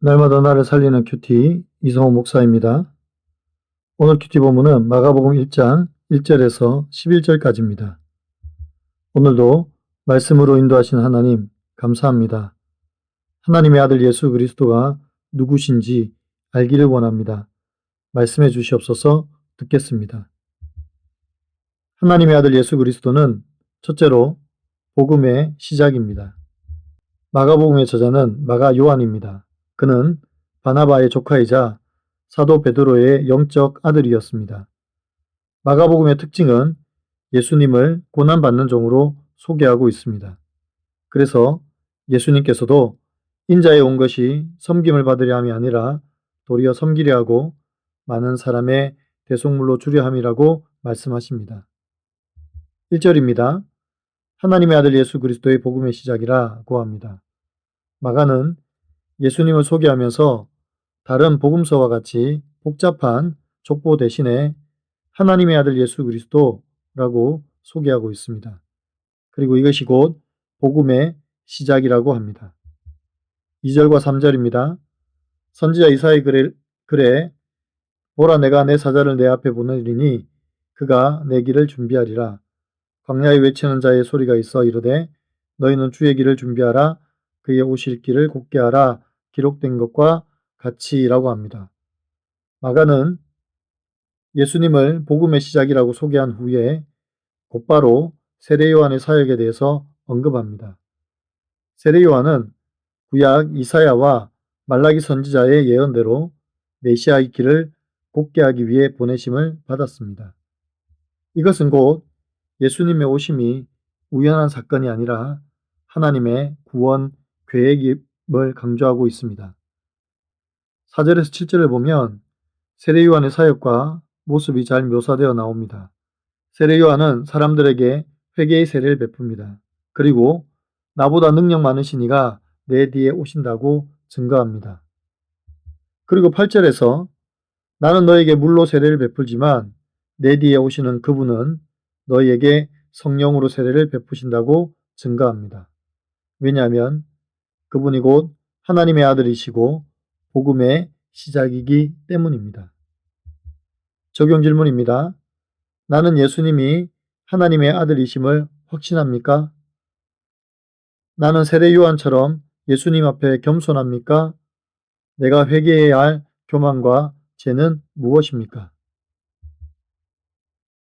날마다 나를 살리는 큐티 이성호 목사입니다. 오늘 큐티 본문은 마가복음 1장 1절에서 11절까지입니다. 오늘도 말씀으로 인도하신 하나님 감사합니다. 하나님의 아들 예수 그리스도가 누구신지 알기를 원합니다. 말씀해 주시옵소서. 듣겠습니다. 하나님의 아들 예수 그리스도는 첫째로 복음의 시작입니다. 마가복음의 저자는 마가 요한입니다. 그는 바나바의 조카이자 사도 베드로의 영적 아들이었습니다. 마가복음의 특징은 예수님을 고난받는 종으로 소개하고 있습니다. 그래서 예수님께서도 인자에 온 것이 섬김을 받으려 함이 아니라 도리어 섬기려 하고 많은 사람의 대속물로 주려 함이라고 말씀하십니다. 1절입니다. 하나님의 아들 예수 그리스도의 복음의 시작이라고 합니다. 마가는 예수님을 소개하면서 다른 복음서와 같이 복잡한 족보 대신에 하나님의 아들 예수 그리스도라고 소개하고 있습니다. 그리고 이것이 곧 복음의 시작이라고 합니다. 2절과 3절입니다. 선지자 이사야의 글에 보라 내가 내 사자를 내 앞에 보내리니 그가 내 길을 준비하리라. 광야에 외치는 자의 소리가 있어 이르되 너희는 주의 길을 준비하라. 그의 오실 길을 곧게 하라. 기록된 것과 같이라고 합니다. 마가는 예수님을 복음의 시작이라고 소개한 후에 곧바로 세례 요한의 사역에 대해서 언급합니다. 세례 요한은 구약 이사야와 말라기 선지자의 예언대로 메시아의 길을 곧게 하기 위해 보내심을 받았습니다. 이것은 곧 예수님의 오심이 우연한 사건이 아니라 하나님의 구원 계획임을 강조하고 있습니다. 4절에서 7절을 보면 세례 요한의 사역과 모습이 잘 묘사되어 나옵니다. 세례 요한은 사람들에게 회개의 세례를 베풉니다. 그리고 나보다 능력 많으신 이가 내 뒤에 오신다고 증거합니다. 그리고 8절에서 나는 너에게 물로 세례를 베풀지만 내 뒤에 오시는 그분은 너희에게 성령으로 세례를 베푸신다고 증거합니다. 왜냐하면 그분이 곧 하나님의 아들이시고 복음의 시작이기 때문입니다. 적용 질문입니다. 나는 예수님이 하나님의 아들이심을 확신합니까? 나는 세례 요한처럼 예수님 앞에 겸손합니까? 내가 회개해야 할 교만과 죄는 무엇입니까?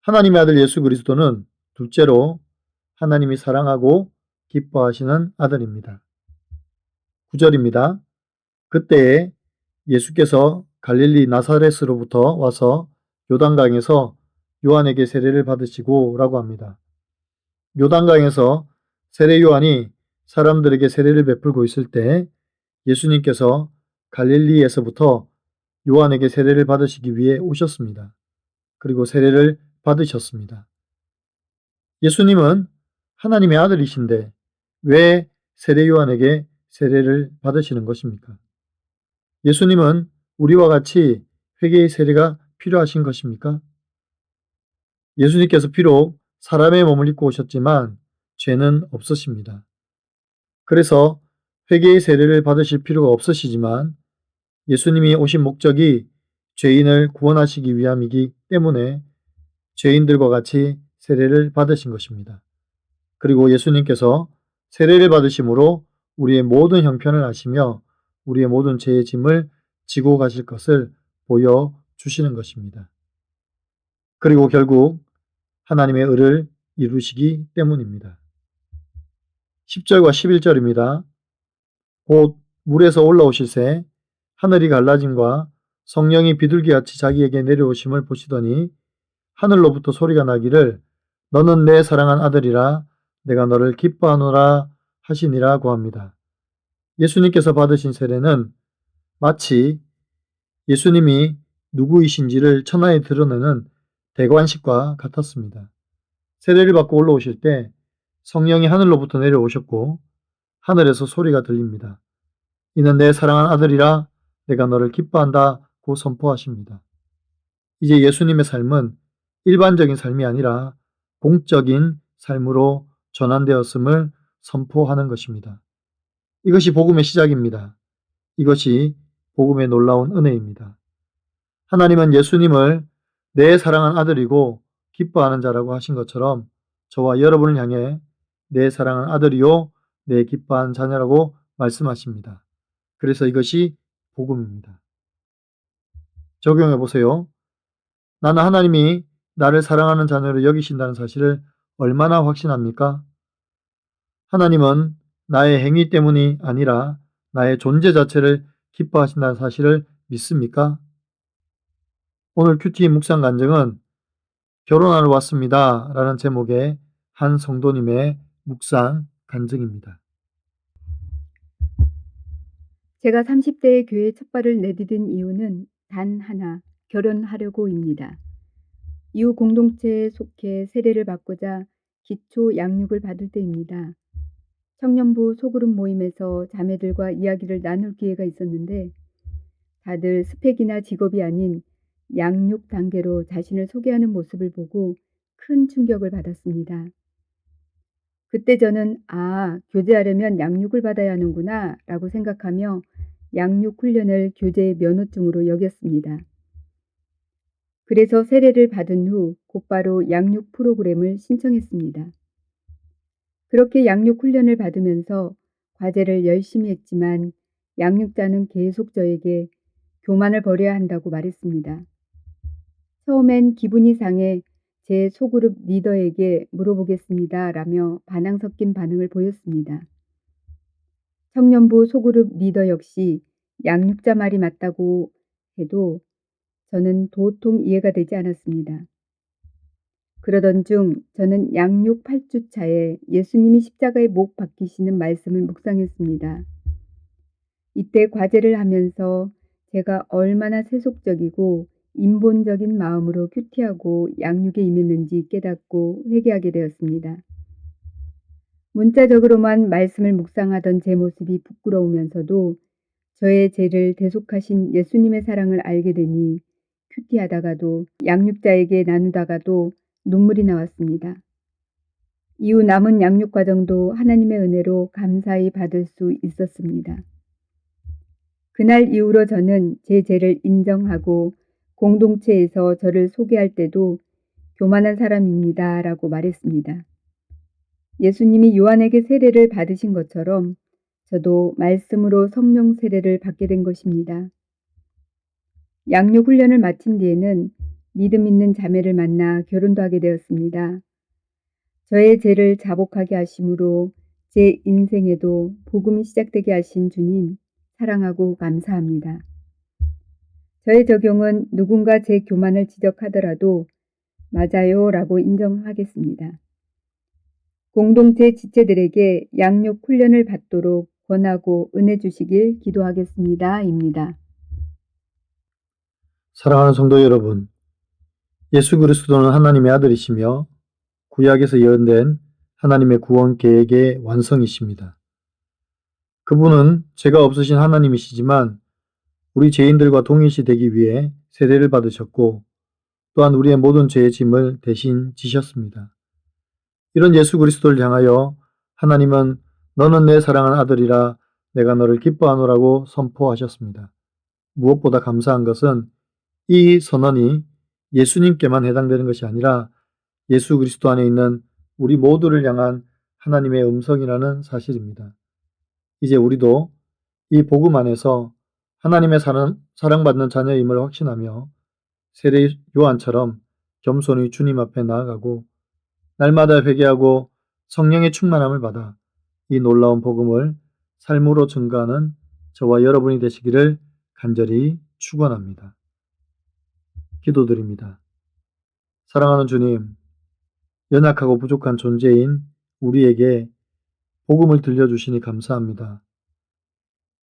하나님의 아들 예수 그리스도는 둘째로 하나님이 사랑하고 기뻐하시는 아들입니다. 9절입니다. 그때에 예수께서 갈릴리 나사렛으로부터 와서 요단강에서 요한에게 세례를 받으시고 라고 합니다. 요단강에서 세례 요한이 사람들에게 세례를 베풀고 있을 때 예수님께서 갈릴리에서부터 요한에게 세례를 받으시기 위해 오셨습니다. 그리고 세례를 받으셨습니다. 예수님은 하나님의 아들이신데 왜 세례 요한에게 세례를 받으시는 것입니까? 예수님은 우리와 같이 회개의 세례가 필요하신 것입니까? 예수님께서 비록 사람의 몸을 입고 오셨지만 죄는 없으십니다. 그래서 회개의 세례를 받으실 필요가 없으시지만 예수님이 오신 목적이 죄인을 구원하시기 위함이기 때문에 죄인들과 같이 세례를 받으신 것입니다. 그리고 예수님께서 세례를 받으심으로 우리의 모든 형편을 아시며 우리의 모든 죄의 짐을 지고 가실 것을 보여주시는 것입니다. 그리고 결국 하나님의 의를 이루시기 때문입니다. 10절과 11절입니다. 곧 물에서 올라오실새 하늘이 갈라짐과 성령이 비둘기같이 자기에게 내려오심을 보시더니 하늘로부터 소리가 나기를 너는 내 사랑한 아들이라 내가 너를 기뻐하노라 하시니라고 합니다. 예수님께서 받으신 세례는 마치 예수님이 누구이신지를 천하에 드러내는 대관식과 같았습니다. 세례를 받고 올라오실 때 성령이 하늘로부터 내려오셨고 하늘에서 소리가 들립니다. 이는 내 사랑한 아들이라 내가 너를 기뻐한다고 선포하십니다. 이제 예수님의 삶은 일반적인 삶이 아니라 공적인 삶으로 전환되었음을 선포하는 것입니다. 이것이 복음의 시작입니다. 이것이 복음의 놀라운 은혜입니다. 하나님은 예수님을 내 사랑한 아들이고 기뻐하는 자라고 하신 것처럼 저와 여러분을 향해 내 사랑한 아들이요 내 기뻐하는 자녀라고 말씀하십니다. 그래서 이것이 복음입니다. 적용해 보세요. 나는 하나님이 나를 사랑하는 자녀로 여기신다는 사실을 얼마나 확신합니까? 하나님은 나의 행위 때문이 아니라 나의 존재 자체를 기뻐하신다는 사실을 믿습니까? 오늘 큐티 묵상 간증은 결혼하러 왔습니다 라는 제목의 한 성도님의 묵상 간증입니다. 제가 30대에 교회 첫 발을 내디딘 이유는 단 하나, 결혼하려고입니다. 이후 공동체에 속해 세례를 받고자 기초 양육을 받을 때입니다. 청년부 소그룹 모임에서 자매들과 이야기를 나눌 기회가 있었는데 다들 스펙이나 직업이 아닌 양육 단계로 자신을 소개하는 모습을 보고 큰 충격을 받았습니다. 그때 저는 교제하려면 양육을 받아야 하는구나 라고 생각하며 양육 훈련을 교제의 면허증으로 여겼습니다. 그래서 세례를 받은 후 곧바로 양육 프로그램을 신청했습니다. 그렇게 양육 훈련을 받으면서 과제를 열심히 했지만 양육자는 계속 저에게 교만을 버려야 한다고 말했습니다. 처음엔 기분이 상해 제 소그룹 리더에게 물어보겠습니다 라며 반항 섞인 반응을 보였습니다. 청년부 소그룹 리더 역시 양육자 말이 맞다고 해도 저는 도통 이해가 되지 않았습니다. 그러던 중 저는 양육 8주차에 예수님이 십자가에 못 박히시는 말씀을 묵상했습니다. 이때 과제를 하면서 제가 얼마나 세속적이고 인본적인 마음으로 큐티하고 양육에 임했는지 깨닫고 회개하게 되었습니다. 문자적으로만 말씀을 묵상하던 제 모습이 부끄러우면서도 저의 죄를 대속하신 예수님의 사랑을 알게 되니 큐티하다가도 양육자에게 나누다가도 눈물이 나왔습니다. 이후 남은 양육 과정도 하나님의 은혜로 감사히 받을 수 있었습니다. 그날 이후로 저는 제 죄를 인정하고 공동체에서 저를 소개할 때도 교만한 사람입니다 라고 말했습니다. 예수님이 요한에게 세례를 받으신 것처럼 저도 말씀으로 성령 세례를 받게 된 것입니다. 양육 훈련을 마친 뒤에는 믿음 있는 자매를 만나 결혼도 하게 되었습니다. 저의 죄를 자복하게 하심으로 제 인생에도 복음이 시작되게 하신 주님 사랑하고 감사합니다. 저의 적용은 누군가 제 교만을 지적하더라도 맞아요 라고 인정하겠습니다. 공동체 지체들에게 양육 훈련을 받도록 권하고 은혜 주시길 기도하겠습니다. 입니다. 사랑하는 성도 여러분, 예수 그리스도는 하나님의 아들이시며 구약에서 예언된 하나님의 구원 계획의 완성이십니다. 그분은 죄가 없으신 하나님이시지만 우리 죄인들과 동일시 되기 위해 세례를 받으셨고 또한 우리의 모든 죄의 짐을 대신 지셨습니다. 이런 예수 그리스도를 향하여 하나님은 너는 내 사랑하는 아들이라 내가 너를 기뻐하노라고 선포하셨습니다. 무엇보다 감사한 것은 이 선언이 예수님께만 해당되는 것이 아니라 예수 그리스도 안에 있는 우리 모두를 향한 하나님의 음성이라는 사실입니다. 이제 우리도 이 복음 안에서 하나님의 사랑받는 자녀임을 확신하며 세례 요한처럼 겸손히 주님 앞에 나아가고 날마다 회개하고 성령의 충만함을 받아 이 놀라운 복음을 삶으로 증거하는 저와 여러분이 되시기를 간절히 축원합니다. 기도드립니다. 사랑하는 주님, 연약하고 부족한 존재인 우리에게 복음을 들려주시니 감사합니다.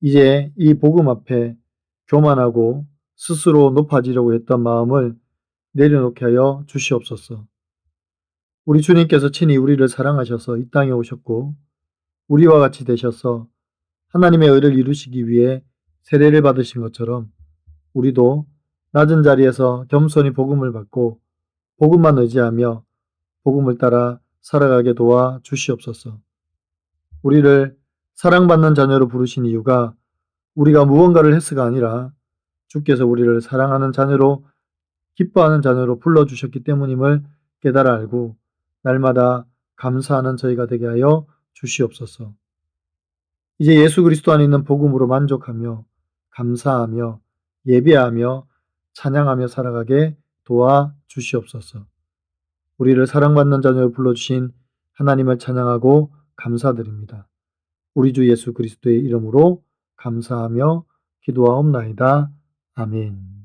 이제 이 복음 앞에 교만하고 스스로 높아지려고 했던 마음을 내려놓게 하여 주시옵소서. 우리 주님께서 친히 우리를 사랑하셔서 이 땅에 오셨고 우리와 같이 되셔서 하나님의 의를 이루시기 위해 세례를 받으신 것처럼 우리도 낮은 자리에서 겸손히 복음을 받고 복음만 의지하며 복음을 따라 살아가게 도와 주시옵소서. 우리를 사랑받는 자녀로 부르신 이유가 우리가 무언가를 해서가 아니라 주께서 우리를 사랑하는 자녀로, 기뻐하는 자녀로 불러주셨기 때문임을 깨달아 알고 날마다 감사하는 저희가 되게 하여 주시옵소서. 이제 예수 그리스도 안에 있는 복음으로 만족하며 감사하며 예배하며 찬양하며 살아가게 도와 주시옵소서. 우리를 사랑받는 자녀로 불러주신 하나님을 찬양하고 감사드립니다. 우리 주 예수 그리스도의 이름으로 감사하며 기도하옵나이다. 아멘.